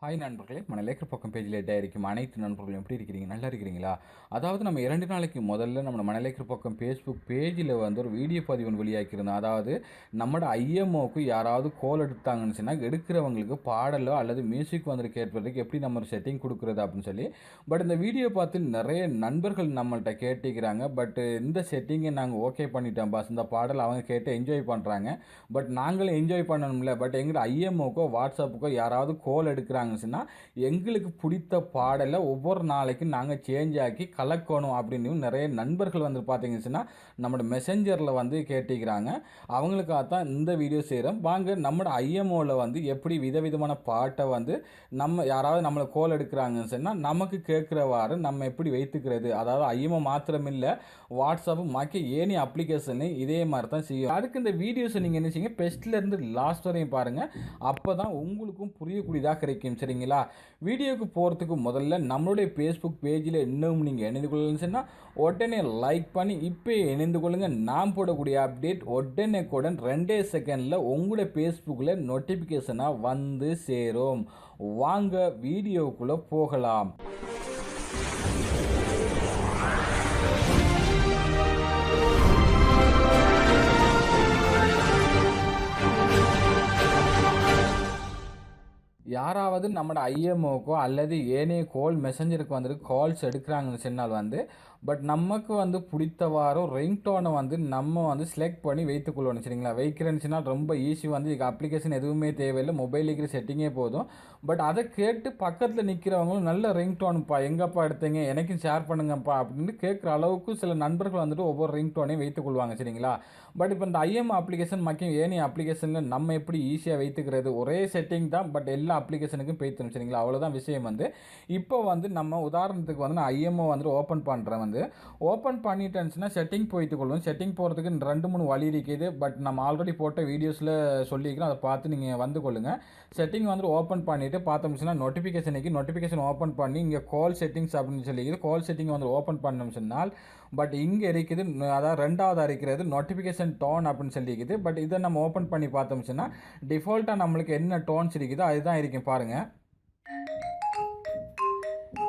Hi நண்பர்களே, மணலேக்கர் பக்கம் பேஜில் இருக்கும் அனைத்து நண்பர்களும் எப்படி இருக்கிறீங்க? நல்லா இருக்கிறீங்களா? அதாவது நம்ம 2 நாளைக்கு முதல்ல நம்ம மணலேக்கர் பக்கம் ஃபேஸ்புக் பேஜில் ஒரு வீடியோ பதிவு வெளியாக்கியிருந்தோம். அதாவது நம்மளோட ஐஎம்ஓக்கு யாராவது கோல் எடுத்தாங்கன்னு சொன்னால் எடுக்கிறவங்களுக்கு பாடலோ அல்லது மியூசிக் கேட்பதற்கு எப்படி நம்ம ஒரு செட்டிங் கொடுக்குறது அப்படின்னு சொல்லி. பட் இந்த வீடியோ பார்த்து நிறைய நண்பர்கள் நம்மள்கிட்ட கேட்டுக்கிறாங்க. பட் இந்த செட்டிங்கை நாங்கள் ஓகே பண்ணிட்டோம் பாஸ், இந்த பாடல் அவங்க கேட்டு என்ஜாய் பண்ணுறாங்க. பட் நாங்களும் என்ஜாய் பண்ணணும்ல. பட் எங்களோட ஐஎம்ஓக்கோ வாட்ஸ்அப்புக்கோ யாராவது கோல் எடுக்கிறாங்க எங்களுக்கு பிடித்த பாடலை ஒவ்வொரு நாளைக்கும் நாங்கள் சேஞ்ச் ஆக்கி கலக்கணும் அப்படின்னு நிறைய நண்பர்கள் பார்த்தீங்கன்னா நம்மளோட மெசஞ்சரில் கேட்டுக்கிறாங்க. அவங்களுக்காக தான் இந்த வீடியோ செய்கிறோம். வாங்க நம்மளோட ஐஎம்ஓவில் எப்படி விதவிதமான பாட்டை நம்ம யாராவது நம்மளை கோல் எடுக்கிறாங்கன்னு சொன்னால் நமக்கு கேட்குறவாறு நம்ம எப்படி வைத்துக்கிறது. அதாவது ஐஎம்ஓ மாத்திரம் இல்லை, வாட்ஸ்அப்பு மாக்கி ஏனி அப்ளிகேஷனு இதே மாதிரி தான் செய்யும். அதுக்கு இந்த வீடியோஸை நீங்கள் என்ன செய்யுங்க, பெஸ்ட்லேருந்து லாஸ்ட் வரையும் பாருங்கள். அப்போ தான் உங்களுக்கும் புரியக்கூடியதாக கிடைக்கும். சரிங்களா? வீடியோக்கு போகிறதுக்கு முதல்ல நம்மளுடைய ஃபேஸ்புக் பேஜில் இன்னும் நீங்கள் இணைந்து கொள்ளணும்னு சொன்னால் உடனே லைக் பண்ணி இப்போ இணைந்து கொள்ளுங்கள். நான் போடக்கூடிய அப்டேட் உடனேக்குடன் 2 செகண்டில் உங்களுடைய ஃபேஸ்புக்கில் நோட்டிஃபிகேஷனாக வந்து சேரும். வாங்க வீடியோக்குள்ளே போகலாம். யாராவது நம்மளோட ஐஎம்ஓக்கோ அல்லது ஏனைய கோல் மெசஞ்சருக்கு கால்ஸ் எடுக்கிறாங்கன்னு சொன்னால் பட் நமக்கு பிடித்தவாறு ரிங்டோனை நம்ம செலக்ட் பண்ணி வைத்துக்கொள்ளணும். சரிங்களா? வைக்கிறேன்னு சொன்னால் ரொம்ப ஈஸி. இதுக்கு அப்ளிகேஷன் எதுவுமே தேவையில்லை, மொபைல் இருக்கிற செட்டிங்கே போதும். பட் அதை கேட்டு பக்கத்தில் நிற்கிறவங்களும் நல்ல ரிங்டோனுப்பா, எங்கப்பா எடுத்தீங்க, எனக்கும் ஷேர் பண்ணுங்கப்பா அப்படின்னு கேட்குற அளவுக்கு சில நண்பர்கள் ஒவ்வொரு ரிங்டோனையும் வைத்துக்கொள்வாங்க. சரிங்களா? பட் இப்போ இந்த ஐஎம்ஓ அப்ளிகேஷன் மற்றும் ஏனைய அப்ளிகேஷனில் நம்ம எப்படி ஈஸியாக வைத்துக்கிறது, ஒரே செட்டிங் தான், பட் எல்லா அப்ளிகேஷனுக்கும் போய்த்தணும். சரிங்களா? அவ்வளோதான் விஷயம். இப்போ நம்ம உதாரணத்துக்கு நான் ஐஎம்ஓ ஓப்பன் பண்ணுறேன். ஓப்பன் பண்ணிட்டேன்னுச்சுன்னா செட்டிங் போய்த்துக்கொள்வோம். செட்டிங் போகிறதுக்கு 2-3 வழி இருக்குது. பட் நம்ம ஆல்ரெடி போட்ட வீடியோஸில் சொல்லிக்கிறோம், அதை பார்த்து நீங்கள் வந்து கொள்ளுங்கள். செட்டிங் ஓப்பன் பண்ணிவிட்டு பார்த்தோம்னா நோட்டிஃபிகேஷன் ஓப்பன் பண்ணி இங்கே கால் செட்டிங்ஸ் அப்படின்னு சொல்லிக்குது. கால் செட்டிங் ஓப்பன் பண்ணோம் சொன்னால் பட் இங்கே இருக்குது, அதாவது 2வது இருக்கிறது நோட்டிஃபிகேஷன் டோன் அப்படின்னு சொல்லிக்குது. பட் இதை நம்ம ஓப்பன் பண்ணி பார்த்தோம்னா டிஃபால்ட்டாக நம்மளுக்கு என்ன டோன்ஸ் இருக்குதோ அதுதான் இருக்கும் பாருங்கள்.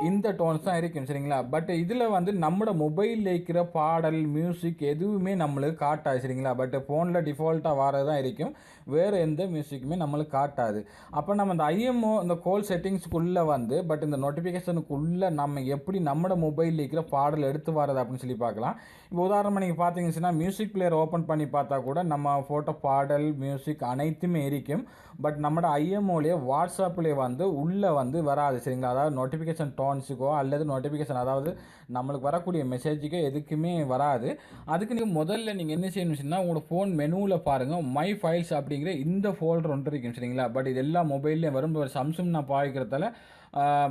இந்த டோன்ஸ் தான் இருக்கும். சரிங்களா? பட் இதில் நம்மளோட மொபைலில் இருக்கிற பாடல் மியூசிக் எதுவுமே நம்மளுக்கு காட்டாது. சரிங்களா? பட் ஃபோனில் டிஃபால்ட்டாக வரது தான் இருக்கும், வேறு எந்த மியூசிக்குமே நம்மளுக்கு காட்டாது. அப்போ நம்ம இந்த ஐஎம்ஓ இந்த கோல் செட்டிங்ஸுக்குள்ளே பட் இந்த நோட்டிஃபிகேஷனுக்குள்ளே நம்ம எப்படி நம்மளோட மொபைலில் இருக்கிற பாடல் எடுத்து வரது அப்படின்னு சொல்லி பார்க்கலாம். இப்போ உதாரணமாக நீங்கள் பார்த்தீங்கன்னா மியூசிக் பிளேயர் ஓப்பன் பண்ணி பார்த்தா கூட நம்ம ஃபோட்டோ பாடல் மியூசிக் அனைத்துமே இருக்கும். பட் நம்மளோட ஐஎம்ஓலேயே வாட்ஸ்அப்லேயே உள்ளே வராது. சரிங்களா? அதாவது நோட்டிஃபிகேஷன் டோன்ஸுக்கோ அல்லது நோட்டிஃபிகேஷன் அதாவது நம்மளுக்கு வரக்கூடிய மெசேஜுக்கோ எதுக்குமே வராது. அதுக்கு நீங்கள் முதல்ல நீங்கள் என்ன செய்யணும்னா உங்களோட ஃபோன் மெனுவில் பாருங்கள், மை ஃபைல்ஸ் அப்படிங்கிற இந்த ஃபோல்டர் ஒன்று இருக்கும். சரிங்களா? பட் இது எல்லா மொபைல்லையும் வரும். சாம்சங் நான் பாய்க்கிறதால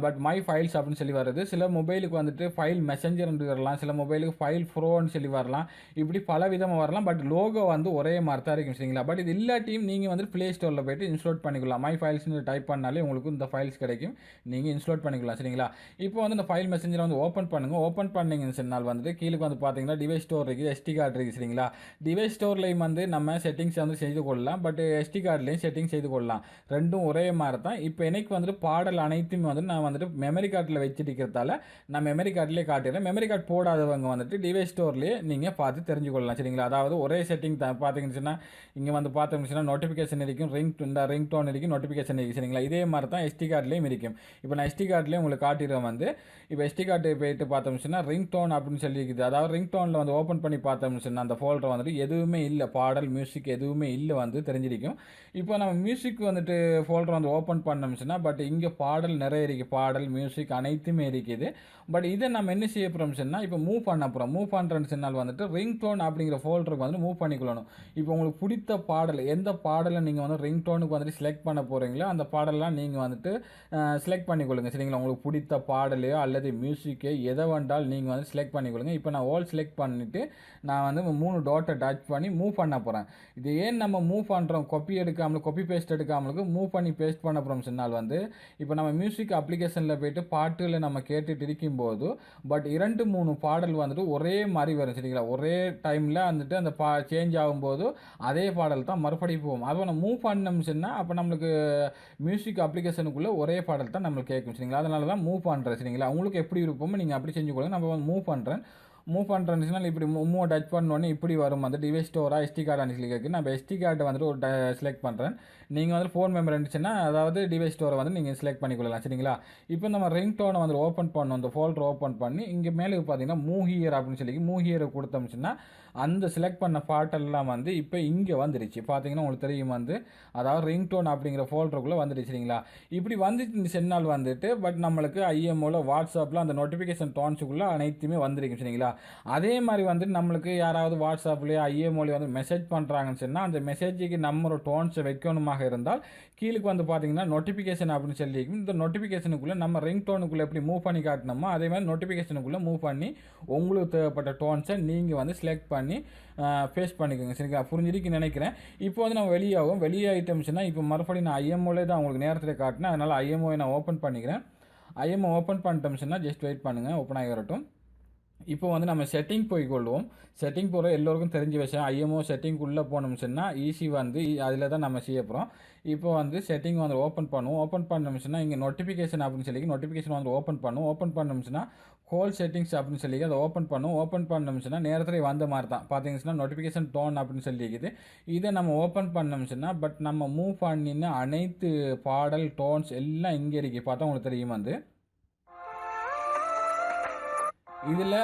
பட் மை ஃபைல்ஸ் அப்படின்னு சொல்லி வருது. சில மொபைலுக்கு ஃபைல் மெசஞ்சர்னு வரலாம், சில மொபைலுக்கு ஃபைல் ப்ரோன்னு சொல்லி வரலாம். இப்படி பல விதமாக வரலாம். பட் லோகோ ஒரே மாதிரி தான் இருக்கும். சரிங்களா? பட் இது இல்லாட்டியும் நீங்கள் ப்ளே ஸ்டோரில் போய்ட்டு இன்ஸ்டால் பண்ணிக்கலாம். மை ஃபைல்ஸ்னு டைப் பண்ணாலே உங்களுக்கு இந்த ஃபைல்ஸ் கிடைக்கும், நீங்கள் இன்ஸ்டால் பண்ணிக்கலாம். சரிங்களா? இப்போ இந்த ஃபைல் மெசஞ்சரை ஓப்பன் பண்ணுங்கள். ஓப்பன் பண்ணிங்கன்னு சொன்னால் கீழே பார்த்தீங்கன்னா டிவைஸ் ஸ்டோர் இருக்குது, எஸ்டி கார்டு இருக்குது. சரிங்களா? டிவைஸ் ஸ்டோர்லையும் நம்ம செட்டிங்ஸ் செய்து கொள்ளலாம். பட் எஸ்டி கார்டுலையும் செட்டிங் செய்து கொள்ளலாம். ரெண்டும் ஒரே மாதிரி தான். இப்போ எனக்கு பாடல் அனைத்துமே நான் மெமரி கார்டில் வச்சிருக்கிறதால நான் மெமரி கார்டிலே காட்டுறேன். மெமரி கார்டு போடாதவங்க டிவைஸ் ஸ்டோர்லேயே நீங்கள் பார்த்து தெரிஞ்சுக்கொள்ளலாம். சரிங்களா? அதாவது ஒரே செட்டிங் தான். பார்த்தீங்கன்னா இங்கே பார்த்தோம்னா நோட்டிஃபிகேஷன் இருக்கும், ரிங் டோன் இருக்கும், நோட்டிஃபிகேஷன் இருக்குது. சரிங்களா? இதே மாதிரி தான் எஸ்டி கார்டுலேயும் இருக்கும். இப்போ நான் எஸ்டி கார்டுலேயே உங்களுக்கு காட்டிடுறேன். இப்போ எஸ்டி கார்டு போயிட்டு பார்த்தோம்னா ரிங் டோன் அப்படின்னு சொல்லி இருக்குது. அதாவது ரிங் டோனில் ஓப்பன் பண்ணி பார்த்தோம்னா அந்த ஃபோல்டர் எதுவுமே இல்லை, பாடல் மியூசிக் எதுவுமே இல்லை தெரிஞ்சிருக்கும். இப்போ நம்ம மியூசிக் ஃபோல்டர் ஓப்பன் பண்ணோம்னா பட் இங்கே பாடல் நிறைய இருக்குது, பாடல் மியூசிக் அனைத்துமே இருக்குது. பட் இதை நம்ம என்ன செய்ய போகிறோம் சொன்னால் இப்போ மூவ் பண்ண போகிறோம். மூவ் பண்ணுறேன்னு சொன்னால் ரிங் டோன் அப்படிங்கிற ஃபோல்டருக்கு மூவ் பண்ணிக்கொள்ளணும். இப்போ உங்களுக்கு பிடித்த பாடல் எந்த பாடலை நீங்கள் ரிங் டோனுக்கு செலக்ட் பண்ண போகிறீங்களோ அந்த பாடலாம் நீங்கள் செலக்ட் பண்ணிக்கொள்ளுங்க. சரிங்களா? உங்களுக்கு பிடித்த பாடலையோ அல்லது மியூசிக்கோ எதை வேண்டால் நீங்கள் செலக்ட் பண்ணிக்கொள்ளுங்க. இப்போ நான் ஆல் செலக்ட் பண்ணிவிட்டு நான் 3 டாட்டை டச் பண்ணி மூவ் பண்ண போகிறேன். இது ஏன் நம்ம மூவ் பண்ணுறோம், காப்பி பேஸ்ட் எடுக்காமலுக்கு மூவ் பண்ணி பேஸ்ட் பண்ண போகிறோம் சொன்னால் இப்போ நம்ம மியூசிக் மியூசிக் அப்ளிகேஷனில் போய்ட்டு பாட்டுகளை நம்ம கேட்டுட்டு இருக்கும்போது பட் 2-3 பாடல் வந்துட்டு ஒரே மாதிரி வரும் சரிங்களா. ஒரே டைமில் வந்துட்டு அந்த சேஞ்ச் ஆகும்போது அதே பாடல் தான் மறுபடியும் போகும். அப்போ நம்ம மூவ் பண்ணோம்னா அப்போ நம்மளுக்கு மியூசிக் அப்ளிகேஷனுக்குள்ளே ஒரே பாடல் தான் நம்மளுக்கு கேட்கும் சரிங்களா. அதனால தான் மூவ் பண்ணுறேன் சரிங்களா. உங்களுக்கு எப்படி விருப்பமோ நீங்கள் அப்படி செஞ்சு கொடுங்க. நம்ம மூவ் பண்ணுறேன். மூவ் பண்ணுறேன்னு இப்படி மூவ் டச் பண்ணோன்னே இப்படி வரும் வந்து டிவைஸ் ஸ்டோரா எஸ்டி கார்டான்னு சொல்லி கேட்குது. நம்ம எஸ்டி கார்டை வந்துட்டு ஒரு செலக்ட் பண்ணுறேன். நீங்கள் வந்து ஃபோன் மெமரி இருந்துச்சுன்னா அதாவது டிவைஸ் ஸ்டோரை வந்து நீங்கள் செலக்ட் பண்ணிக்கொள்ளலாம் சரிங்களா. இப்போ நம்ம ரிங்டோனை வந்து ஓப்பன் பண்ணணும். அந்த ஃபோல்டர் ஓப்பன் பண்ணி இங்கே மேலே பார்த்தீங்கன்னா மூவ் ஹியர் அப்படின்னு சொல்லி மூவ் ஹியரை கொடுத்தோம்னா அந்த செலக்ட் பண்ண பாட்டெல்லாம் வந்து இப்போ இங்கே வந்துடுச்சு. பார்த்தீங்கன்னா உங்களுக்கு தெரியும் வந்து அதாவது ரிங்டோன் அப்படிங்கிற ஃபோல்டருக்குள்ளே வந்துடுச்சு சரிங்களா. இப்படி வந்துட்டு சென்னால் வந்துட்டு பட் நம்மளுக்கு ஐஎம்ஓவில் வாட்ஸ்அப்பில் அந்த நோட்டிஃபிகேஷன் டோன்ஸுக்குள்ளே அனைத்துமே வந்துருக்கும் சரிங்களா. அதே மாதிரி வந்து நம்மளுக்கு யாராவது வாட்ஸ்அப்லேயே ஐஎம்ஓலேயே வந்து மெசேஜ் பண்ணுறாங்கன்னு சொன்னால் அந்த மெசேஜுக்கு நம்ம ஒரு டோன்ஸை வைக்கணுமாக இருந்தால் கீழுக்கு வந்து பார்த்தீங்கன்னா நோட்டிஃபிகேஷன் அப்படின்னு சொல்லி இந்த நோட்டிஃபிகேஷனுக்குள்ளே நம்ம ரிங் டோனுக்குள்ளே எப்படி மூவ் பண்ணி காட்டினோமோ அதே மாதிரி நோட்டிஃபிகேஷனுக்குள்ளே மூவ் பண்ணி உங்களுக்கு தேவைப்பட்ட டோன்ஸை நீங்கள் வந்து செலக்ட் பண்ணி ஃபேஸ் பண்ணிக்கோங்க சரிங்களா. புரிஞ்சிருக்குன்னு நினைக்கிறேன். இப்போ வந்து நம்ம வெளியாகிட்டோம்னா இப்போ மறுபடியும் நான் ஐஎம்ஓலே தான் உங்களுக்கு நேரத்தில் காட்டினேன். அதனால் ஐஎம்ஓவை நான் ஓப்பன் பண்ணிக்கிறேன். ஐஎம்ஓ ஓப்பன் பண்ணிட்டோம்னா ஜஸ்ட் வெயிட் பண்ணுங்கள், ஓப்பன் ஆகி வரட்டும். இப்போ வந்து நம்ம செட்டிங் போய்க்கொள்வோம். செட்டிங் போகிற எல்லோருக்கும் தெரிஞ்ச விஷயம். ஐஎம்ஓ செட்டிங்குள்ளே போனோம்னா ஈஸி வந்து அதில் தான் நம்ம செய்ய போகிறோம். இப்போ வந்து செட்டிங் வந்து ஓப்பன் பண்ணுவோம். ஓப்பன் பண்ணோம்னா இங்கே நோட்டிஃபிகேஷன் அப்படின்னு சொல்லி நோட்டிஃபிகேஷன் வந்து ஓப்பன் பண்ணுவோம். ஓப்பன் பண்ணோம்னா கோல் செட்டிங்ஸ் அப்படின்னு சொல்லி அதை ஓப்பன் பண்ணுவோம். ஓப்பன் பண்ணோம்னா நேரத்தில் வந்த மாதிரி தான் பார்த்தீங்கன்னா நோட்டிஃபிகேஷன் டோன் அப்படின்னு சொல்லிக்குது. இதை நம்ம ஓப்பன் பண்ணோம்னா பட் நம்ம மூவ் பண்ணின அனைத்து பாடல் டோன்ஸ் எல்லாம் இங்கே இருக்குது. பார்த்தா உங்களுக்கு தெரியும் வந்து இதில்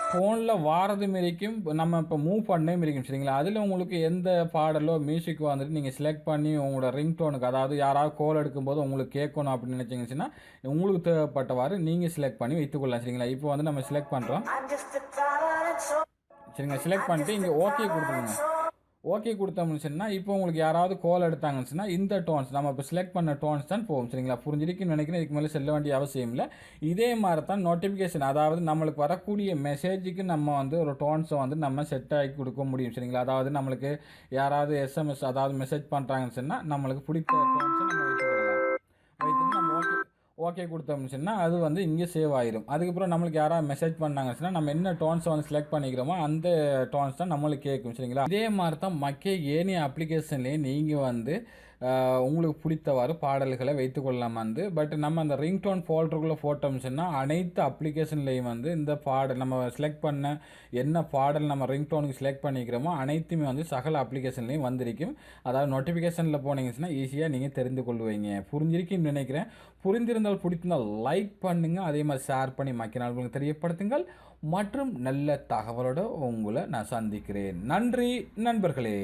ஃபோனில் வாரது மாரிக்கும் நம்ம இப்போ மூவ் பண்ணே மாரிக்கும் சரிங்களா. அதில் உங்களுக்கு எந்த பாடலோ மியூசிக்கோ வந்துட்டு நீங்கள் செலக்ட் பண்ணி உங்களோட ரிங் டோனுக்கு அதாவது யாராவது கால் எடுக்கும்போது உங்களுக்கு கேட்கணும் அப்படின்னு நினச்சிங்கன்னா உங்களுக்கு தேவைப்பட்டவாறு நீங்கள் செலக்ட் பண்ணி வைத்துக்கொள்ளலாம் சரிங்களா. இப்போ வந்து நம்ம செலக்ட் பண்ணுறோம் சரிங்களா. செலக்ட் பண்ணிட்டு இங்கே ஓகே கொடுத்துருங்க. ஓகே கொடுத்தோம்னு சொன்னால் இப்போ உங்களுக்கு யாராவது கால் எடுத்தாங்கன்னு சொன்னால் இந்த டோன்ஸ் நம்ம இப்போ செலக்ட் பண்ண டோன்ஸ் தான் போகும் சரிங்களா. புரிஞ்சிருக்குன்னு நினைக்கிறேன். இதுக்கு மேலே செல்ல வேண்டிய அவசியம் இல்லை. இதே மாதிரி தான் நோட்டிஃபிகேஷன் அதாவது நம்மளுக்கு வரக்கூடிய மெசேஜுக்கு நம்ம வந்து ஒரு டோன்ஸை வந்து நம்ம செட் ஆகி கொடுக்க முடியும் சரிங்களா. அதாவது நம்மளுக்கு யாராவது எஸ்எம்எஸ் அதாவது மெசேஜ் பண்ணுறாங்கன்னு சொன்னால் நம்மளுக்கு பிடித்த டோன்ஸை நம்ம வைத்துட்டு நம்ம ஓகே கொடுத்தோம்னு சொன்னால் அது வந்து இங்கே சேவ் ஆயிடும். அதுக்கப்புறம் நம்மளுக்கு யாராவது மெசேஜ் பண்ணாங்கன்னு சொன்னால் நம்ம என்ன டோன்ஸை வந்து செலக்ட் பண்ணிக்கிறோமோ அந்த டோன்ஸ் தான் நம்மளுக்கு கேட்கும் சரிங்களா. இதே மாதிரி தான் ஏனைய அப்ளிகேஷன்லேயே நீங்கள் வந்து உங்களுக்கு பிடித்தவாறு பாடல்களை வைத்துக்கொள்ளலாம் வந்து. பட் நம்ம அந்த ரிங்டோன் ஃபோல்டருக்குள்ளே போட்டோம்னா அனைத்து அப்ளிகேஷன்லேயும் வந்து இந்த பாடல் நம்ம செலக்ட் பண்ண என்ன பாடல் நம்ம ரிங்டோனுக்கு செலக்ட் பண்ணிக்கிறோமோ அனைத்துமே வந்து சகல அப்ளிகேஷன்லேயும் வந்திருக்கும். அதாவது நோட்டிஃபிகேஷனில் போனீங்கன்னா ஈஸியாக நீங்கள் தெரிந்து கொள்வீங்க. புரிஞ்சிருக்குன்னு நினைக்கிறேன். புரிந்திருந்தால் பிடித்திருந்தால் லைக் பண்ணுங்கள். அதே மாதிரி ஷேர் பண்ணி மக்களுக்கு தெரியப்படுத்துங்கள். மற்றும் நல்ல தகவலோடு உங்களை நான் சந்திக்கிறேன். நன்றி நண்பர்களே.